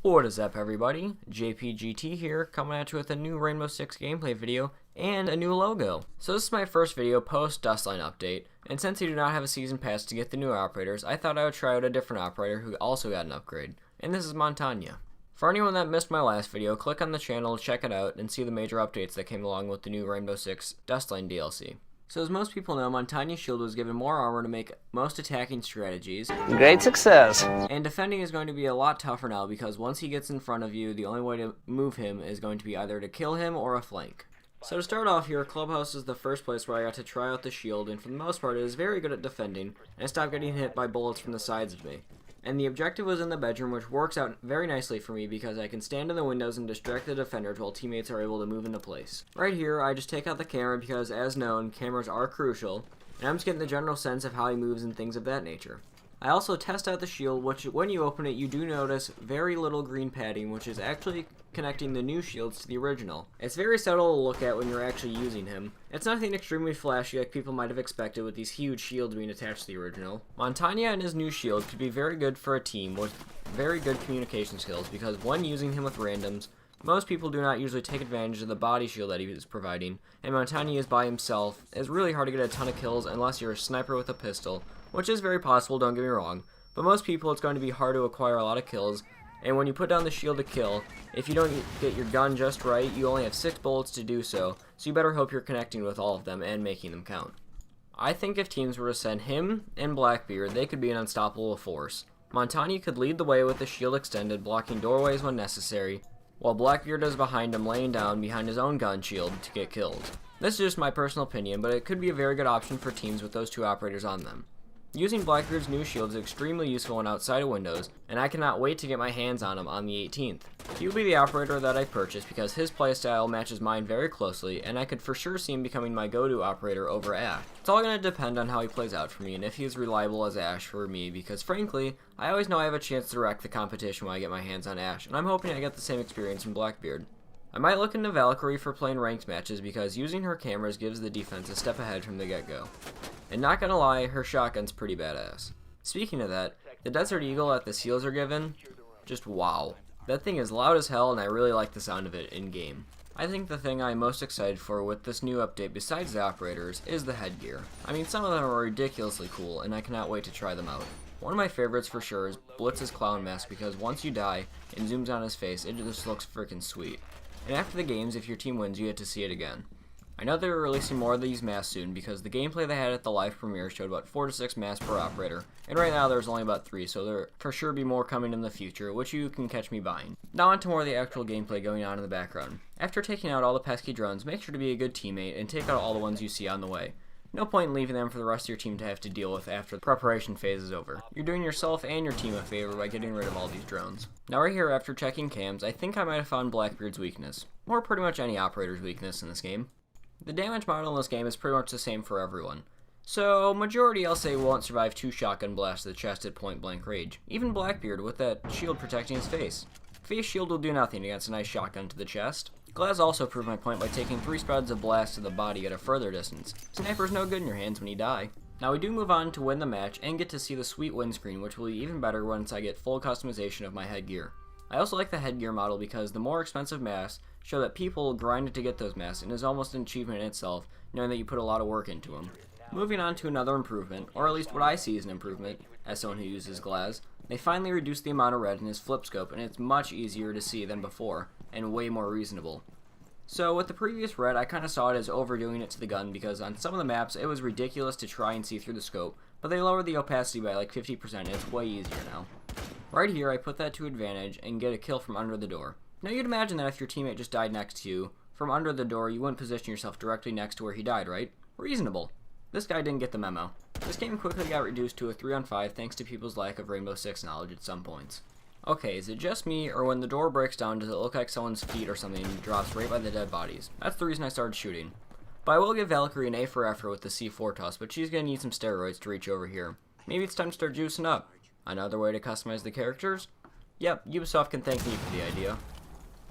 What is up, everybody? JPGT here, coming at you with a new Rainbow Six gameplay video and a new logo. So this is my first video post Dustline update, and since you do not have a season pass to get the new operators, I thought I would try out a different operator who also got an upgrade, and this is Montagna. For anyone that missed my last video, click on the channel to check it out and see the major updates that came along with the new Rainbow Six Dustline DLC. So as most people know, Montagna's shield was given more armor to make most attacking strategies. Great success. And defending is going to be a lot tougher now because once he gets in front of you, the only way to move him is going to be either to kill him or a flank. So to start off here, Clubhouse is the first place where I got to try out the shield, and for the most part it is very good at defending, and I stopped getting hit by bullets from the sides of me. And the objective was in the bedroom, which works out very nicely for me because I can stand in the windows and distract the defenders while teammates are able to move into place. Right here, I just take out the camera because, as known, cameras are crucial, and I'm just getting the general sense of how he moves and things of that nature. I also test out the shield, which when you open it, you do notice very little green padding, which is actually connecting the new shields to the original. It's very subtle to look at when you're actually using him. It's nothing extremely flashy like people might have expected with these huge shields being attached to the original. Montagna and his new shield could be very good for a team with very good communication skills because when using him with randoms, most people do not usually take advantage of the body shield that he is providing, and Montagna is by himself. It's really hard to get a ton of kills unless you're a sniper with a pistol, which is very possible, don't get me wrong, but most people it's going to be hard to acquire a lot of kills, and when you put down the shield to kill, if you don't get your gun just right, you only have 6 bullets to do so you better hope you're connecting with all of them and making them count. I think if teams were to send him and Blackbeard, they could be an unstoppable force. Montagna could lead the way with the shield extended, blocking doorways when necessary, while Blackbeard is behind him laying down behind his own gun shield to get killed. This is just my personal opinion, but it could be a very good option for teams with those two operators on them. Using Blackbeard's new shield is extremely useful when outside of windows, and I cannot wait to get my hands on him on the 18th. He will be the operator that I purchase because his playstyle matches mine very closely, and I could for sure see him becoming my go-to operator over Ash. It's all going to depend on how he plays out for me and if he is reliable as Ash for me because frankly, I always know I have a chance to wreck the competition when I get my hands on Ash, and I'm hoping I get the same experience from Blackbeard. I might look into Valkyrie for playing ranked matches because using her cameras gives the defense a step ahead from the get-go. And not gonna lie, her shotgun's pretty badass. Speaking of that, the Desert Eagle that the seals are given, just wow. That thing is loud as hell and I really like the sound of it in-game. I think the thing I'm most excited for with this new update besides the operators is the headgear. I mean, some of them are ridiculously cool and I cannot wait to try them out. One of my favorites for sure is Blitz's clown mask because once you die and zooms on his face, it just looks freaking sweet. And after the games, if your team wins, you get to see it again. I know they're releasing more of these masks soon because the gameplay they had at the live premiere showed about 4 to 6 masks per operator, and right now there's only about 3, so there for sure be more coming in the future, which you can catch me buying. Now on to more of the actual gameplay going on in the background. After taking out all the pesky drones, make sure to be a good teammate and take out all the ones you see on the way. No point in leaving them for the rest of your team to have to deal with after the preparation phase is over. You're doing yourself and your team a favor by getting rid of all these drones. Now right here, after checking cams, I think I might have found Blackbeard's weakness, or pretty much any operator's weakness in this game. The damage model in this game is pretty much the same for everyone. So, majority I'll say won't survive 2 shotgun blasts to the chest at point blank range. Even Blackbeard with that shield protecting his face. Face shield will do nothing against a nice shotgun to the chest. Glaz also proved my point by taking 3 spreads of blast to the body at a further distance. Sniper's no good in your hands when you die. Now we do move on to win the match and get to see the sweet windscreen, which will be even better once I get full customization of my headgear. I also like the headgear model because the more expensive masks show that people grinded to get those masks and is almost an achievement in itself, knowing that you put a lot of work into them. Moving on to another improvement, or at least what I see as an improvement, as someone who uses Glaz, they finally reduced the amount of red in his flip scope and it's much easier to see than before, and way more reasonable. So with the previous red, I kinda saw it as overdoing it to the gun because on some of the maps it was ridiculous to try and see through the scope, but they lowered the opacity by like 50% and it's way easier now. Right here, I put that to advantage and get a kill from under the door. Now you'd imagine that if your teammate just died next to you, from under the door you wouldn't position yourself directly next to where he died, right? Reasonable. This guy didn't get the memo. This game quickly got reduced to a 3-on-5 thanks to people's lack of Rainbow Six knowledge at some points. Okay, is it just me, or when the door breaks down does it look like someone's feet or something drops right by the dead bodies? That's the reason I started shooting. But I will give Valkyrie an A for effort with the C4 toss, but she's gonna need some steroids to reach over here. Maybe it's time to start juicing up. Another way to customize the characters? Yep, Ubisoft can thank me for the idea.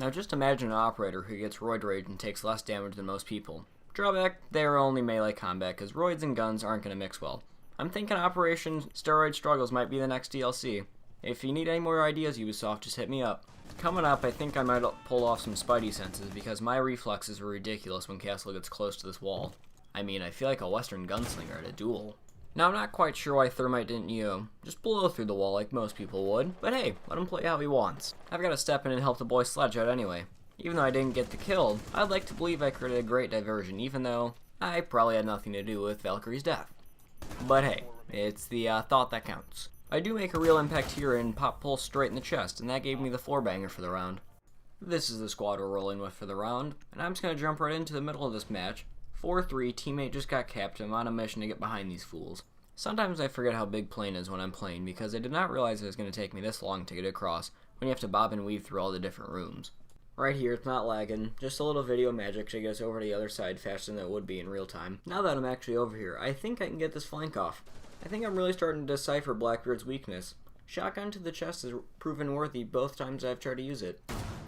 Now just imagine an operator who gets roid rage and takes less damage than most people. Drawback, they are only melee combat because roids and guns aren't going to mix well. I'm thinking Operation Steroid Struggles might be the next DLC. If you need any more ideas, Ubisoft, just hit me up. Coming up, I think I might pull off some spidey senses because my reflexes are ridiculous when Castle gets close to this wall. I mean, I feel like a Western gunslinger at a duel. Now, I'm not quite sure why Thermite didn't, just blow through the wall like most people would, but hey, let him play how he wants. I've got to step in and help the boy Sledge out anyway. Even though I didn't get the kill, I'd like to believe I created a great diversion, even though I probably had nothing to do with Valkyrie's death. But hey, it's the thought that counts. I do make a real impact here and pop Pulse straight in the chest, and that gave me the 4-banger for the round. This is the squad we're rolling with for the round, and I'm just going to jump right into the middle of this match. 4-3, teammate just got capped, and I'm on a mission to get behind these fools. Sometimes I forget how big plane is when I'm playing, because I did not realize it was going to take me this long to get across, when you have to bob and weave through all the different rooms. Right here, it's not lagging, just a little video magic to get us over to the other side faster than it would be in real time. Now that I'm actually over here, I think I can get this flank off. I think I'm really starting to decipher Blackbeard's weakness. Shotgun to the chest has proven worthy both times I've tried to use it.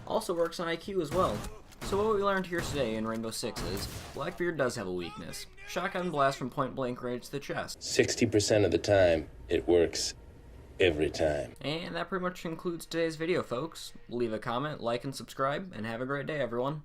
Also works on IQ as well. So what we learned here today in Rainbow Six is, Blackbeard does have a weakness. Shotgun blast from point blank range to the chest. 60% of the time, it works. Every time. And that pretty much concludes today's video, folks. Leave a comment, like, and subscribe, and have a great day, everyone.